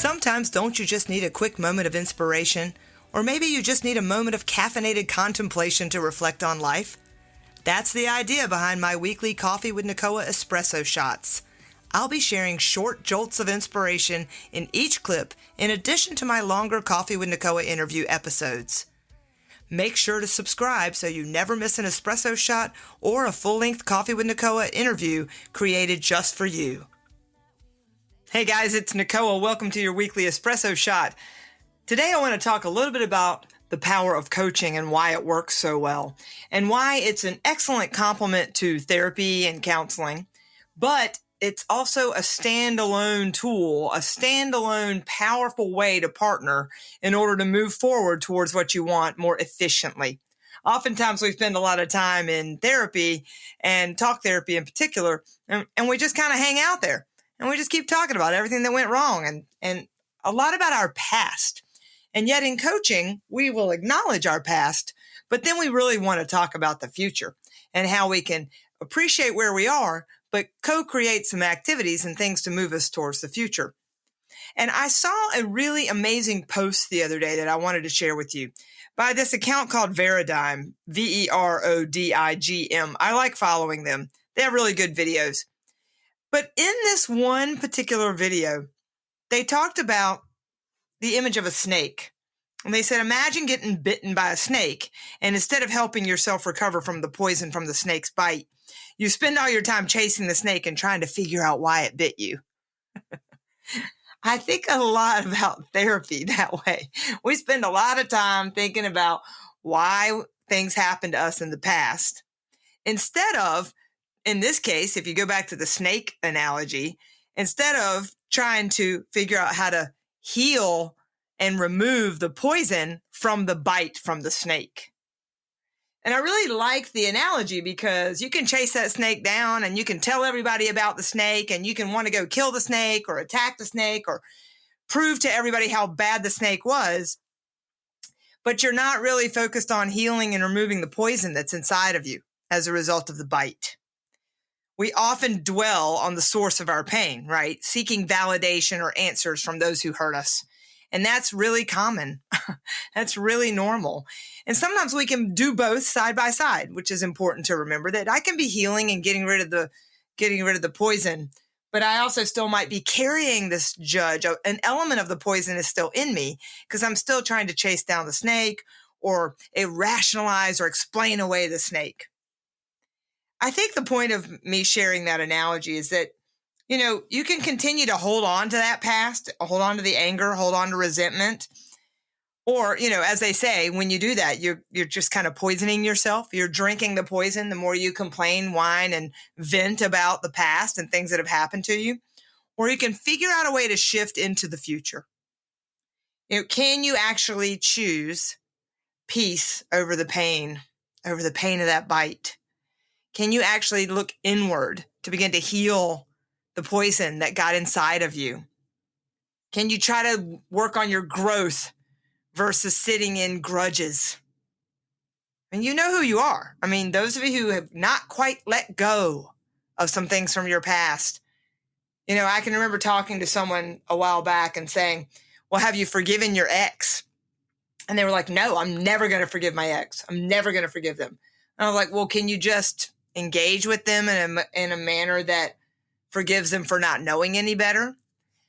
Sometimes don't you just need a quick moment of inspiration? Or maybe you just need a moment of caffeinated contemplation to reflect on life? That's the idea behind my weekly Coffee with Nicoa espresso shots. I'll be sharing short jolts of inspiration in each clip in addition to my longer Coffee with Nicoa interview episodes. Make sure to subscribe so you never miss an espresso shot or a full-length Coffee with Nicoa interview created just for you. Hey guys, it's Nicoa. Welcome to your weekly espresso shot. Today I want to talk a little bit about the power of coaching and why it works so well, and why it's an excellent complement to therapy and counseling, but it's also a standalone tool, a standalone powerful way to partner in order to move forward towards what you want more efficiently. Oftentimes we spend a lot of time in therapy and talk therapy in particular, and we just kind of hang out there and we just keep talking about everything that went wrong and a lot about our past. And yet in coaching, we will acknowledge our past, but then we really want to talk about the future and how we can appreciate where we are, but co-create some activities and things to move us towards the future. And I saw a really amazing post the other day that I wanted to share with you by this account called Verodigm, Verodigm. I like following them. They have really good videos. But in this one particular video, they talked about the image of a snake. And they said, imagine getting bitten by a snake, and instead of helping yourself recover from the poison from the snake's bite, you spend all your time chasing the snake and trying to figure out why it bit you. I think a lot about therapy that way. We spend a lot of time thinking about why things happened to us in the past, instead of, in this case, if you go back to the snake analogy, instead of trying to figure out how to heal and remove the poison from the bite from the snake. And I really like the analogy because you can chase that snake down and you can tell everybody about the snake and you can want to go kill the snake or attack the snake or prove to everybody how bad the snake was, but you're not really focused on healing and removing the poison that's inside of you as a result of the bite. We often dwell on the source of our pain, right? Seeking validation or answers from those who hurt us. And that's really common. That's really normal. And sometimes we can do both side by side, which is important to remember that I can be healing and getting rid of the poison, but I also still might be carrying this judge. An element of the poison is still in me because I'm still trying to chase down the snake or rationalize or explain away the snake. I think the point of me sharing that analogy is that, you can continue to hold on to that past, hold on to the anger, hold on to resentment. Or, as they say, when you do that, you're just kind of poisoning yourself. You're drinking the poison the more you complain, whine, and vent about the past and things that have happened to you. Or you can figure out a way to shift into the future. Can you actually choose peace over the pain of that bite? Can you actually look inward to begin to heal the poison that got inside of you? Can you try to work on your growth versus sitting in grudges? And you know who you are. I mean, those of you who have not quite let go of some things from your past. I can remember talking to someone a while back and saying, well, have you forgiven your ex? And they were like, no, I'm never going to forgive my ex. I'm never going to forgive them. And I was like, well, can you just engage with them in a manner that forgives them for not knowing any better?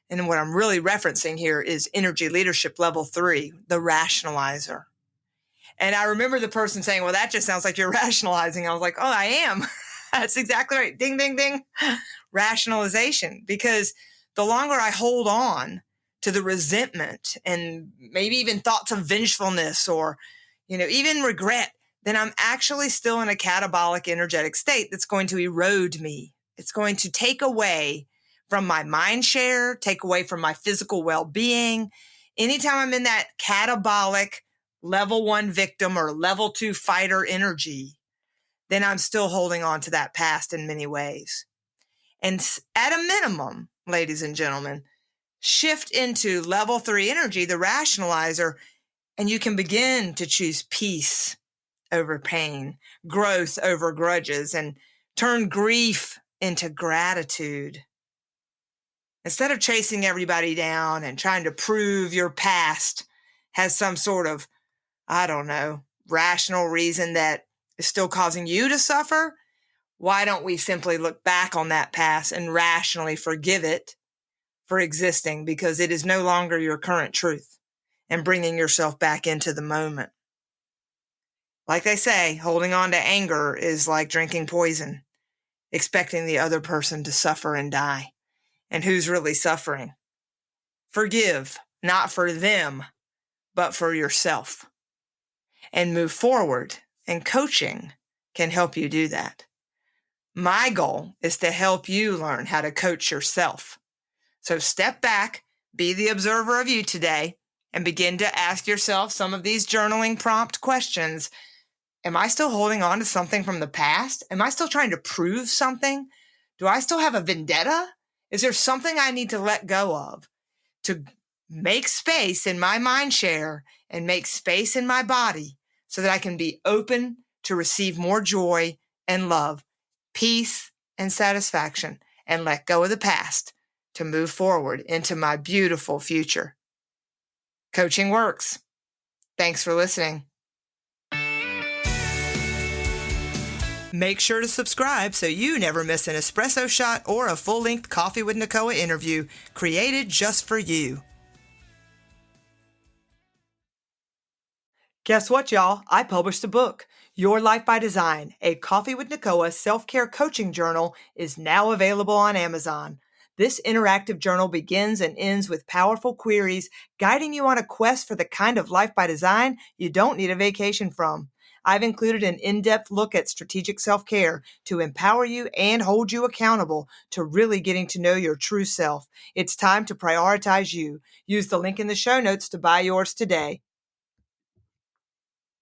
And what I'm really referencing here is energy leadership level 3, the rationalizer. And I remember the person saying, well, that just sounds like you're rationalizing. I was like, oh, I am. That's exactly right. Ding, ding, ding. Rationalization. Because the longer I hold on to the resentment and maybe even thoughts of vengefulness or, even regret, then I'm actually still in a catabolic energetic state that's going to erode me. It's going to take away from my mind share, take away from my physical well-being. Anytime I'm in that catabolic level 1 victim or level 2 fighter energy, then I'm still holding on to that past in many ways. And at a minimum, ladies and gentlemen, shift into level 3 energy, the rationalizer, and you can begin to choose peace over pain, growth over grudges, and turn grief into gratitude. Instead of chasing everybody down and trying to prove your past has some sort of, I don't know, rational reason that is still causing you to suffer, why don't we simply look back on that past and rationally forgive it for existing, because it is no longer your current truth, and bringing yourself back into the moment. Like they say, holding on to anger is like drinking poison, expecting the other person to suffer and die. And who's really suffering? Forgive, not for them, but for yourself. And move forward. And coaching can help you do that. My goal is to help you learn how to coach yourself. So step back, be the observer of you today, and begin to ask yourself some of these journaling prompt questions. Am I still holding on to something from the past? Am I still trying to prove something? Do I still have a vendetta? Is there something I need to let go of to make space in my mind share and make space in my body so that I can be open to receive more joy and love, peace and satisfaction, and let go of the past to move forward into my beautiful future? Coaching works. Thanks for listening. Make sure to subscribe so you never miss an espresso shot or a full-length Coffee with Nicoa interview created just for you. Guess what, y'all? I published a book. Your Life by Design, a Coffee with Nicoa self-care coaching journal, is now available on Amazon. This interactive journal begins and ends with powerful queries, guiding you on a quest for the kind of life by design you don't need a vacation from. I've included an in-depth look at strategic self-care to empower you and hold you accountable to really getting to know your true self. It's time to prioritize you. Use the link in the show notes to buy yours today.